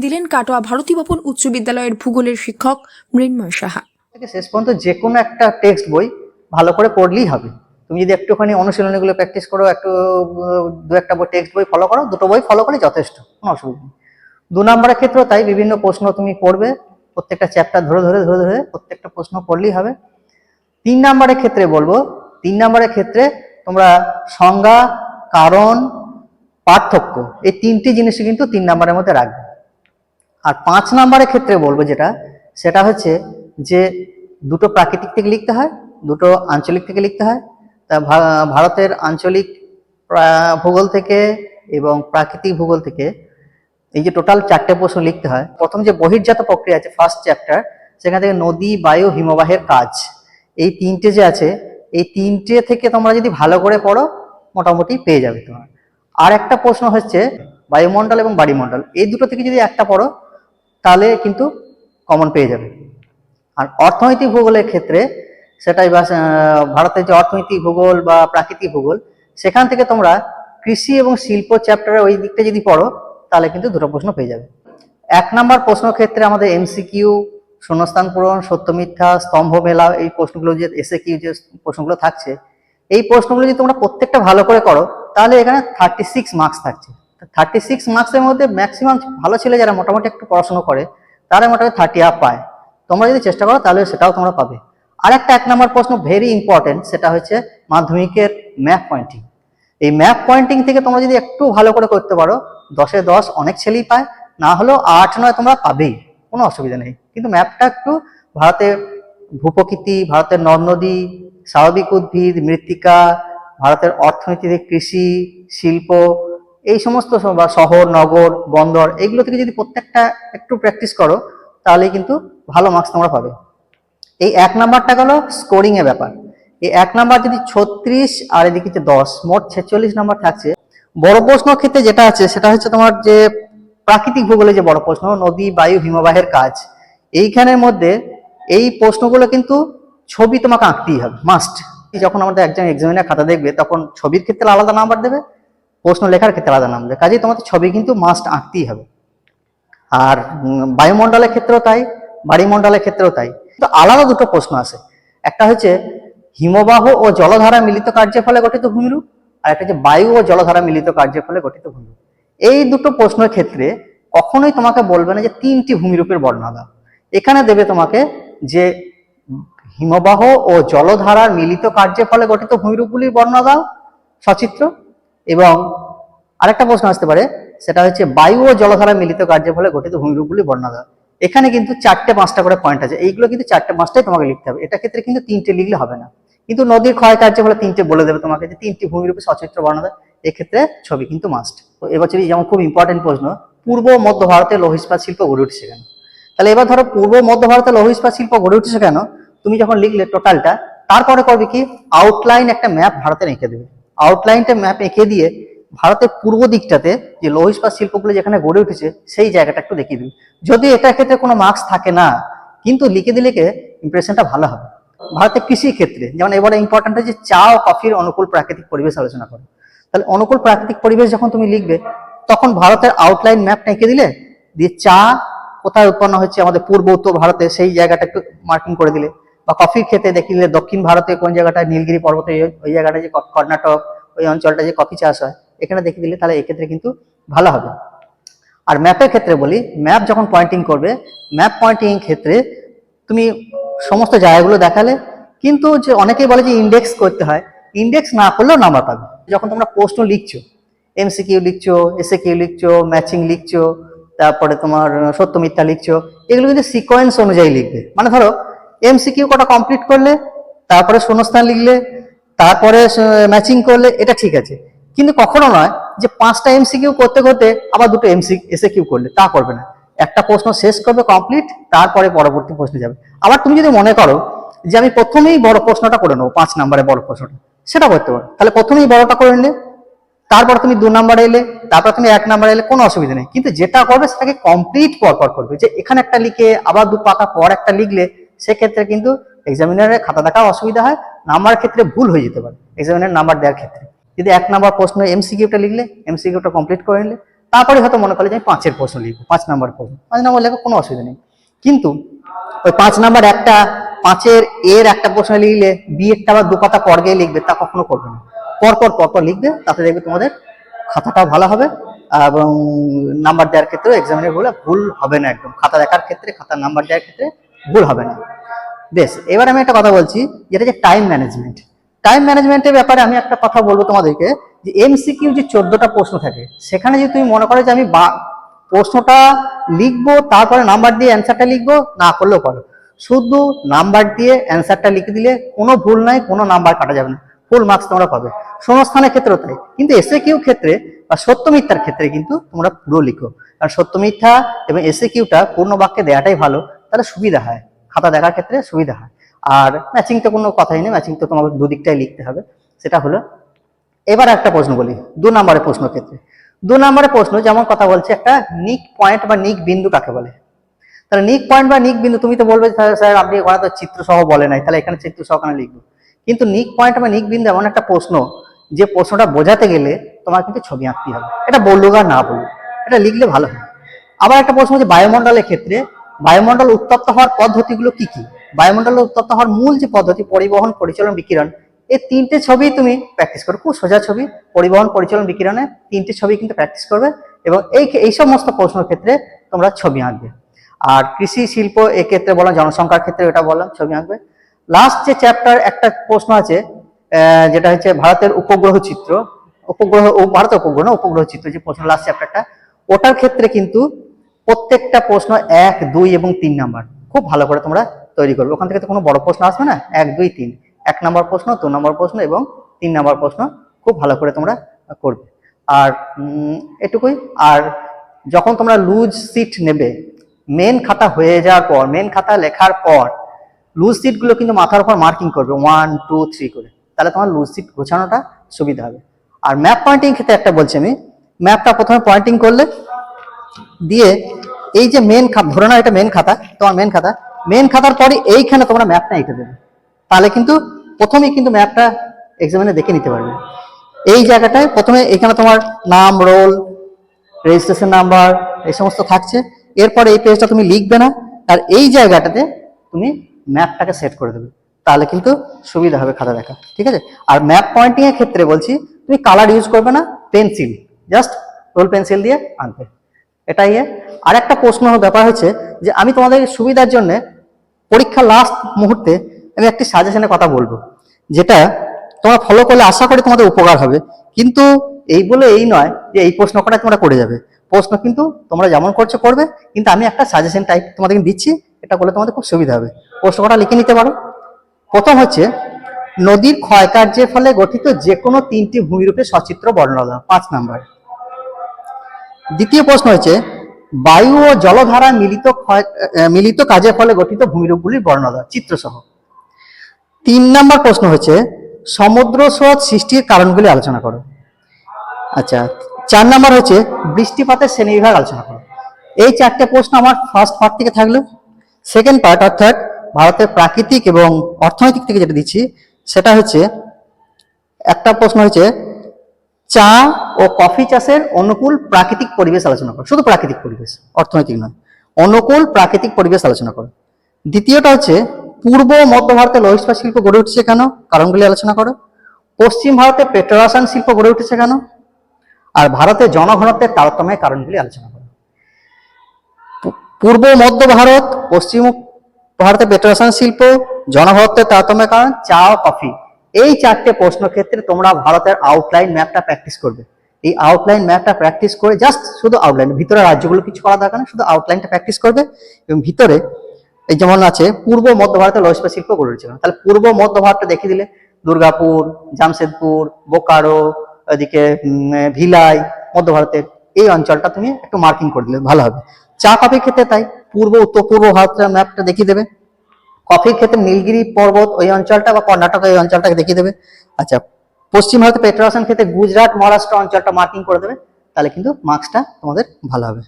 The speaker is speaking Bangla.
দিলেন কাটোয়া ভারতী ভবন উচ্চ বিদ্যালয়ের ভূগোলের শিক্ষক মৃন্ময় সাহা। শেষ পর্যন্ত যে কোনো একটা টেক্সট বই ভালো করে পড়লেই হবে। তুমি যদি একটুখানি অনুশীলনীগুলো প্র্যাকটিস করো, একটু দু একটা বই টেক্সট বই ফলো করো, দুটো বই ফলো করে যথেষ্ট, কোনো অসুবিধা নেই। 2 নম্বরের ক্ষেত্রেও তাই, বিভিন্ন প্রশ্ন তুমি পড়বে, প্রত্যেকটা চ্যাপ্টার ধরে ধরে ধরে ধরে প্রত্যেকটা প্রশ্ন পড়লেই হবে। 3 নম্বরের ক্ষেত্রে বলবো, 3 নম্বরের ক্ষেত্রে তোমরা সংজ্ঞা, কারণ, পার্থক্য, এই 3টি জিনিসই কিন্তু 3 নম্বরের মধ্যে রাখবে। আর 5 নম্বরের ক্ষেত্রে বলবো সেটা হচ্ছে যে দুটো প্রাকৃতিক থেকে লিখতে হয়, দুটো আঞ্চলিক থেকে লিখতে হয়। তা ভারতের আঞ্চলিক ভূগোল থেকে এবং প্রাকৃতিক ভূগোল থেকে এই যে টোটাল 4টে প্রশ্ন লিখতে হয়। প্রথম যে বহির্জাত প্রক্রিয়া আছে, ফার্স্ট চ্যাপ্টার, সেখান থেকে নদী, বায়ু, হিমবাহের কাজ, এই 3টে যে আছে, এই 3টে থেকে তোমরা যদি ভালো করে পড়ো মোটামুটি পেয়ে যাবে তোমার। আর একটা প্রশ্ন হচ্ছে বায়ুমণ্ডল এবং বাড়িমণ্ডল, এই দুটো থেকে যদি একটা পড়ো তাহলে কিন্তু কমন পেয়ে যাবে। আর অর্থনৈতিক ভূগোলের ক্ষেত্রে সেটাই ভারতের যে অর্থনৈতিক ভূগোল বা প্রাকৃতিক ভূগোল, সেখান থেকে তোমরা কৃষি এবং শিল্প চ্যাপ্টারের ওই দিকটা যদি পড়ো তাহলে কিন্তু দুটো প্রশ্ন পেয়ে যাবে। 1 নম্বর প্রশ্ন ক্ষেত্রে আমাদের এমসিকিউ, শূন্যস্থান পূরণ, সত্য মিথ্যা, স্তম্ভ মেলা, এই প্রশ্নগুলো যে এসএকিউ যে প্রশ্নগুলো থাকছে, এই প্রশ্নগুলো যদি তোমরা প্রত্যেকটা ভালো করে করো তাহলে এখানে 36 মার্কস থাকছে। 36 মার্কসের মধ্যে ম্যাক্সিমাম ভালো ছেলে যারা মোটামুটি একটু পড়াশোনা করে তারা মোটামুটি 30 আপ পায়। তোমরা যদি চেষ্টা করো তাহলে সেটাও তোমরা পাবে। আর একটা 1 নম্বর প্রশ্ন ভেরি ইম্পর্টেন্ট, সেটা হচ্ছে মাধ্যমিকের ম্যাপ পয়েন্টিং। এই ম্যাপ পয়েন্টিং থেকে তোমরা যদি একটু ভালো করে করতে পারো 10-এ 10 অনেক ছেলেই পায়, না হলেও 8-9 তোমরা পাবেই, কোনো অসুবিধা নেই। কিন্তু ম্যাপটা একটু ভারতের ভূপ্রকৃতি, ভারতের নদ নদী, স্বাভাবিক উদ্ভিদ, মৃত্তিকা, ভারতের অর্থনীতি, কৃষি, শিল্প, এই সমস্ত বা শহর, নগর, বন্দর, এগুলো থেকে যদি প্রত্যেকটা একটু প্র্যাকটিস করো তাহলে কিন্তু ভালো মার্কস তোমরা পাবে। এই 1 নাম্বারটা গেল স্কোরিং এর ব্যাপার। এই 1 নাম্বার যদি 36 আর এদিকে 10, মোট 46 নাম্বার থাকছে। বড় প্রশ্ন ক্ষেত্রে যেটা আছে সেটা হচ্ছে তোমার যে প্রাকৃতিক ভূগোলে যে বড় প্রশ্ন, নদী, বায়ু, হিমবাহের কাজ, এইখানের মধ্যে এই প্রশ্নগুলো কিন্তু ছবি তোমাকে আঁকতেই হবে, মাস্ট। যখন আমাদের একজন এক্সামিনার খাতা দেখবে তখন ছবির ক্ষেত্রে আলাদা নাম্বার দেবে, প্রশ্ন লেখার ক্ষেত্রে আলাদা নাম্বার দেবে, কাজেই তোমাদের ছবি কিন্তু মাস্ট আঁকতেই হবে। আর বায়ুমণ্ডলের ক্ষেত্রেও তাই, বাড়িমণ্ডলের ক্ষেত্রেও তাই। তো আলাদা দুটো প্রশ্ন আছে, একটা হচ্ছে হিমবাহ ও জলধারা মিলিত কার্যের ফলে গঠিত ভূমিরূপ, আর একটা হচ্ছে বায়ু ও জলধারা মিলিত কার্যের ফলে গঠিত ভূমিরূপ। এই দুটো প্রশ্নের ক্ষেত্রে কখনোই তোমাকে বলবে না যে 3টি ভূমিরূপের বর্ণনা দাও। এখানে দেবে তোমাকে যে হিমবাহ ও জলধারার মিলিত কার্যের ফলে গঠিত ভূমিরূপগুলির বর্ণনা দাও সচিত্র। এবং আরেকটা প্রশ্ন আসতে পারে, সেটা হচ্ছে বায়ু ও জলধারা মিলিত কার্যের ফলে গঠিত ভূমিরূপগুলি বর্ণনা দাও। এখানে কিন্তু 4টে-5টা করে পয়েন্ট আছে, এইগুলো কিন্তু 4টে-5টাই তোমাকে লিখতে হবে। এটা ক্ষেত্রে কিন্তু 3টে লিখলে হবে না, কিন্তু নদীর ক্ষয় কার্যের ফলে 3টে বলে দেবে তোমাকে যে 3টি ভূমিরূপে সচিত্র বর্ণনা দেয়, এক্ষেত্রে ছবি কিন্তু মাস্ট। তো এবছরই যেমন খুব ইম্পর্টেন্ট প্রশ্ন, পূর্ব মধ্য ভারতে লৌহ ইস্পাত শিল্প গড়ে উঠেছে কেন? তাহলে এবার ধরো পূর্ব মধ্য ভারতে লৌহ ইস্পাত শিল্প গড়ে উঠেছে কেন, তুমি যখন লিখলে টোটালটা, তারপরে করবে কি আউটলাইন একটা ম্যাপ ভারতের এঁকে দেবে। আউটলাইনটা ম্যাপ এঁকে দিয়ে ভারতের পূর্ব দিকটাতে যে লৌহ ইস্পাত শিল্পগুলো যেখানে গড়ে উঠেছে সেই জায়গাটা একটু দেখিয়ে দিবি। যদি এটার ক্ষেত্রে কোনো মার্কস থাকে না, কিন্তু লিখে দিলে ইমপ্রেশনটা ভালো হবে। ভারতের কৃষির ক্ষেত্রে যেমন এবারে ইম্পর্টেন্ট হচ্ছে চা ও কফির অনুকূল প্রাকৃতিক পরিবেশ আলোচনা করো। তাহলে অনুকূল প্রাকৃতিক পরিবেশ যখন তুমি লিখবে তখন ভারতের আউটলাইন ম্যাপটা এঁকে দিলে, দিয়ে চা কোথায় উৎপন্ন হচ্ছে আমাদের পূর্ব উত্তর ভারতে সেই জায়গাটা একটু মার্কিং করে দিলে, বা কফির ক্ষেত্রে দেখিলে দক্ষিণ ভারতে কোন জায়গাটায় নীলগিরি পর্বতে ওই জায়গাটা যে কর্ণাটক ওই অঞ্চলটা যে কফি চাষ হয় এখানে দেখিয়ে দিলে তাহলে এক্ষেত্রে কিন্তু ভালো হবে। আর ম্যাপের ক্ষেত্রে বলি, ম্যাপ যখন পয়েন্টিং করবে, ম্যাপ পয়েন্টিং ক্ষেত্রে তুমি সমস্ত জায়গাগুলো দেখালে, কিন্তু যে অনেকেই বলে যে ইন্ডেক্স করতে হয়, ইন্ডেক্স না করলেও নাম্বার পাবে। যখন তোমরা প্রশ্ন লিখছো, এমসিকিউ লিখছো, এসএকিউ লিখছো, ম্যাচিং লিখছো, তারপরে তোমার সত্য মিথ্যা লিখছো, এগুলো কিন্তু সিকোয়েন্স অনুযায়ী লিখবে। মানে ধরো এমসিকিউ কটা কমপ্লিট করলে, তারপরে শূন্যস্থান লিখলে, তারপরে ম্যাচিং করলে, এটা ঠিক আছে। কিন্তু কখনো নয় যে 5টা এমসিকিউ করতে করতে আবার 2টো এসএকিউ করলে, তা করবে না। একটা প্রশ্ন শেষ করবে কমপ্লিট, তারপরে পরবর্তী প্রশ্নে যাবে। আবার তুমি যদি মনে করো যে আমি প্রথমেই বড় প্রশ্নটা করে নেবো, 5 নম্বরে বড় প্রশ্নটা, সেটা করতে পারো। তাহলে প্রথমেই বড়টা করে নিলে, তারপর তুমি 2 নম্বরে এলে, তারপর তুমি 1 নম্বরে এলে, কোনো অসুবিধা নেই। কিন্তু যেটা করবে সেটাকে কমপ্লিট পরপর করবে। যে এখানে একটা লিখে আবার 2 পাতা পর একটা লিখলে সেক্ষেত্রে কিন্তু এক্সামিনারের খাতা দেখা অসুবিধা হয়, নাম্বার ক্ষেত্রে ভুল হয়ে যেতে পারে এক্সামিনার নাম্বার দেওয়ার ক্ষেত্রে। যদি 1 নম্বর প্রশ্ন এমসিকিউটা লিখলে, এমসিকিউটা কমপ্লিট করে নিলে, তারপরে হয়তো মনে করলে যে আমি 5-এর প্রশ্ন লিখবো, 5 নাম্বার প্রশ্ন, 5 নাম্বার লেখো, কোনো অসুবিধা নেই। কিন্তু ওই 5 নাম্বার একটা 5-এর এর একটা প্রশ্ন লিখলে বি এরটা আবার 2 পাতা পর গিয়ে লিখবে, তা কখনো করবে না। পরপর লিখবে, তাতে দেখবে তোমাদের খাতাটাও ভালো হবে এবং নাম্বার দেওয়ার ক্ষেত্রে এক্সামিনের ভুল হবে না। একদম খাতা দেখার ক্ষেত্রে, খাতার নাম্বার দেওয়ার ক্ষেত্রে ভুল হবে না। বেশ, এবার আমি একটা কথা বলছি, যেটা যে টাইম ম্যানেজমেন্ট। টাইম ম্যানেজমেন্টের ব্যাপারে আমি একটা কথা বলবো তোমাদেরকে, যে এমসিকিউ যে 14টা প্রশ্ন থাকে, সেখানে যদি তুমি মনে করো যে আমি প্রশ্নটা লিখবো তারপরে নাম্বার দিয়ে অ্যান্সারটা লিখবো, না করলেও পারো। শুধু নাম্বার দিয়ে অ্যান্সারটা লিখে দিলে কোনো ভুল নাই, কোনো নাম্বার কাটা যাবে না, ফুল মার্কস তোমরা পাবে। শূন্যস্থানের ক্ষেত্রেও তাই। কিন্তু এসএকিউ ক্ষেত্রে বা সত্য মিথ্যার ক্ষেত্রে কিন্তু তোমরা পুরো লিখো, কারণ সত্য মিথ্যা এবং এসএকিউটা পূর্ণ বাক্যে দেওয়াটাই ভালো, তাহলে সুবিধা হয়, খাতা দেখার ক্ষেত্রে সুবিধা হয়। আর ম্যাচিং তো কোনো কথাই নেই, ম্যাচিং তো তোমাকে দুদিকটাই লিখতে হবে, সেটা হলো। এবার একটা প্রশ্ন বলি 2 নম্বরের প্রশ্ন ক্ষেত্রে। 2 নম্বরের প্রশ্ন যেমন কথা বলছে, একটা নিক পয়েন্ট বা নিক বিন্দু কাকে বলে? তাহলে নিক পয়েন্ট বা নিক বিন্দু, তুমি তো বলবে স্যার আপনি ওখানে তো চিত্র সহ বলে নাই, তাহলে এখানে চিত্র সহ কেন লিখবো? কিন্তু নিক পয়েন্ট বা নিক বিন্দু এমন একটা প্রশ্ন, যে প্রশ্নটা বোঝাতে গেলে তোমার কিন্তু ছবি আঁকতে হবে। এটা বলুক আর না বলুক, এটা লিখলে ভালো হয়। আবার একটা প্রশ্ন হচ্ছে বায়ুমণ্ডলের ক্ষেত্রে, বায়ুমণ্ডল উত্তপ্ত হওয়ার পদ্ধতিগুলো কি কি? বায়ুমণ্ডল উত্তপ্ত হওয়ার মূল যে পদ্ধতি, পরিবহন, পরিচালন, বিকিরণ, এই 3টে ছবি তুমি প্র্যাকটিস করো। খুব সোজা ছবি, পরিবহন, পরিচালন, বিকিরণে 3টে ছবি কিন্তু প্র্যাকটিস করবে, এবং এই সমস্ত প্রশ্নের ক্ষেত্রে তোমরা ছবি আঁকবে। আর কৃষি, শিল্প, এক্ষেত্রে বললাম, জনসংখ্যার ক্ষেত্রে এটা বললাম, ছবি আঁকবে। লাস্ট যে চ্যাপ্টার একটা প্রশ্ন আছে, যেটা হচ্ছে ভারতের উপগ্রহ চিত্র, ভারতের উপগ্রহ না, উপগ্রহ চিত্র যে প্রশ্ন, লাস্ট চ্যাপ্টারটা, ওটার ক্ষেত্রে কিন্তু প্রত্যেকটা প্রশ্ন 1, 2 এবং 3 নাম্বার খুব ভালো করে তোমরা তৈরি করবে। ওখান থেকে তো কোনো বড় প্রশ্ন আসবে না, 1, 2, 3, 1 নাম্বার প্রশ্ন, 2 নাম্বার প্রশ্ন এবং 3 নাম্বার প্রশ্ন খুব ভালো করে তোমরা করবে। আর এটুকুই। আর যখন তোমরা লুজ সিট নেবে, মেন খাতা হয়ে যাওয়ার পর, মেন খাতা লেখার পর লুজ সিট গুলো কিন্তু মাথার উপর মার্কিং করবে 1, 2, 3 করে, তাহলে তোমার লুজ সিট গোছানোটা সুবিধা হবে। আর ম্যাপ পয়েন্টিং ক্ষেত্রে একটা বলছি আমি, ম্যাপটা প্রথমে পয়েন্টিং করলে দিয়ে, এই যে মেন খাতা, ধরে নাও এটা মেন খাতা, তোমার মেন খাতার পরে এইখানে তোমরা ম্যাপটা এঁকে দেবে, তাহলে কিন্তু প্রথমেই কিন্তু ম্যাপটা এক্সামিনে দেখে নিতে পারবে। এই জায়গাটায় প্রথমে এখানে তোমার নাম, রোল, রেজিস্ট্রেশন নাম্বার এই সমস্ত থাকছে। এরপরে এই পেজটা তুমি লিখবে না, আর এই জায়গাটাতে তুমি ম্যাপটাকে সেট করে দেবে, তাহলে কিন্তু সুবিধা হবে খাতা দেখা। ঠিক আছে? আর ম্যাপ পয়েন্টিং এর ক্ষেত্রে বলছি, তুমি কালার ইউজ করবে না, পেন্সিল, জাস্ট রোল পেন্সিল দিয়ে আনবে, এটাই। আর একটা প্রশ্ন ব্যাপার হচ্ছে যে আমি তোমাদের সুবিধার জন্য পরীক্ষা লাস্ট মুহূর্তে আমি একটি সাজেশনের কথা বলবো, যেটা তোমরা ফলো করলে আশা করি তোমাদের উপকার হবে। কিন্তু এই বলে এই নয় যে এই প্রশ্ন কটা তোমরা করে যাবে, প্রশ্ন কিন্তু তোমরা যেমন করছো করবে, কিন্তু আমি একটা সাজেশন টাইপ তোমাদেরকে দিচ্ছি, এটা বলে তোমাদের খুব সুবিধা হবে। প্রশ্ন কটা লিখে নিতে পারো। প্রথম হচ্ছে, নদীর ক্ষয়কার্যের ফলে গঠিত যে কোনো 3টি ভূমিরূপে সচিত্র বর্ণনা দাও, 5 নাম্বার। দ্বিতীয় প্রশ্ন হচ্ছে, বায়ু ও জলধারা মিলিত কাজের ফলে গঠিত ভূমিরূপগুলির বর্ণনা দাও, চিত্রসহ। 3 নাম্বার প্রশ্ন হচ্ছে, সমুদ্র স্রোত সৃষ্টির কারণগুলি আলোচনা করো। আচ্ছা, 4 নাম্বার হচ্ছে, বৃষ্টিপাতের শ্রেণীবিভাগ আলোচনা করো। এই 4টে প্রশ্ন আমার ফার্স্ট পার্ট থেকে থাকলো। সেকেন্ড পার্ট অর্থাৎ ভারতের প্রাকৃতিক এবং অর্থনৈতিক থেকে যেটা দিচ্ছি, সেটা হচ্ছে, একটা প্রশ্ন হচ্ছে, চা ও কফি চাষের অনুকূল প্রাকৃতিক পরিবেশ আলোচনা করো। শুধু প্রাকৃতিক পরিবেশ, অর্থনৈতিক নয়, অনুকূল প্রাকৃতিক পরিবেশ আলোচনা করো। দ্বিতীয়টা হচ্ছে, পূর্ব ও মধ্য ভারতে লৌহ ইস্পাত শিল্প গড়ে উঠছে কেন, কারণগুলি আলোচনা করো। পশ্চিম ভারতে পেট্রোরসায়ন শিল্প গড়ে উঠেছে কেন, আর ভারতের জনঘনত্বের তারতম্যের কারণগুলি আলোচনা করো। পূর্ব মধ্য ভারত, পশ্চিম ভারতে পেট্রোরসায়ন শিল্প, জনঘনত্বের তারতম্যের কারণ, চা ও কফি। এই 4টে প্রশ্ন ক্ষেত্রে তোমরা ভারতের আউটলাইন ম্যাপটা প্র্যাকটিস করবে। এই আউটলাইন ম্যাপটা প্র্যাকটিস করে জাস্ট শুধু আউটলাইন, ভিতরে রাজ্যগুলো কিছু করা দরকার না, শুধু আউটলাইনটা প্র্যাকটিস করবে। এবং ভিতরে এই যেমন আছে পূর্ব মধ্য ভারতে লৌহ ইস্পাত শিল্প গড়ে উঠেছে, তাহলে পূর্ব মধ্য ভারতটা দেখিয়ে দিলে, দুর্গাপুর, জামশেদপুর, বোকারো, এদিকে ভিলাই, মধ্য ভারতের এই অঞ্চলটা তুমি একটু মার্কিং করে দিলে ভালো হবে। চা কফির ক্ষেত্রে তাই, পূর্ব উত্তর পূর্ব ভারতের ম্যাপটা দেখিয়ে দেবে। কফির ক্ষেত্রে নীলগিরি পর্বত ওই অঞ্চলটা বা কর্ণাটক এই অঞ্চলটাকে দেখিয়ে দেবে। আচ্ছা, পশ্চিম ভারতে পেট্রোরসায়ন ক্ষেত্রে গুজরাট, মহারাষ্ট্র অঞ্চলটা মার্কিং করে দেবে, তাহলে কিন্তু মার্কসটা তোমাদের ভালো হবে।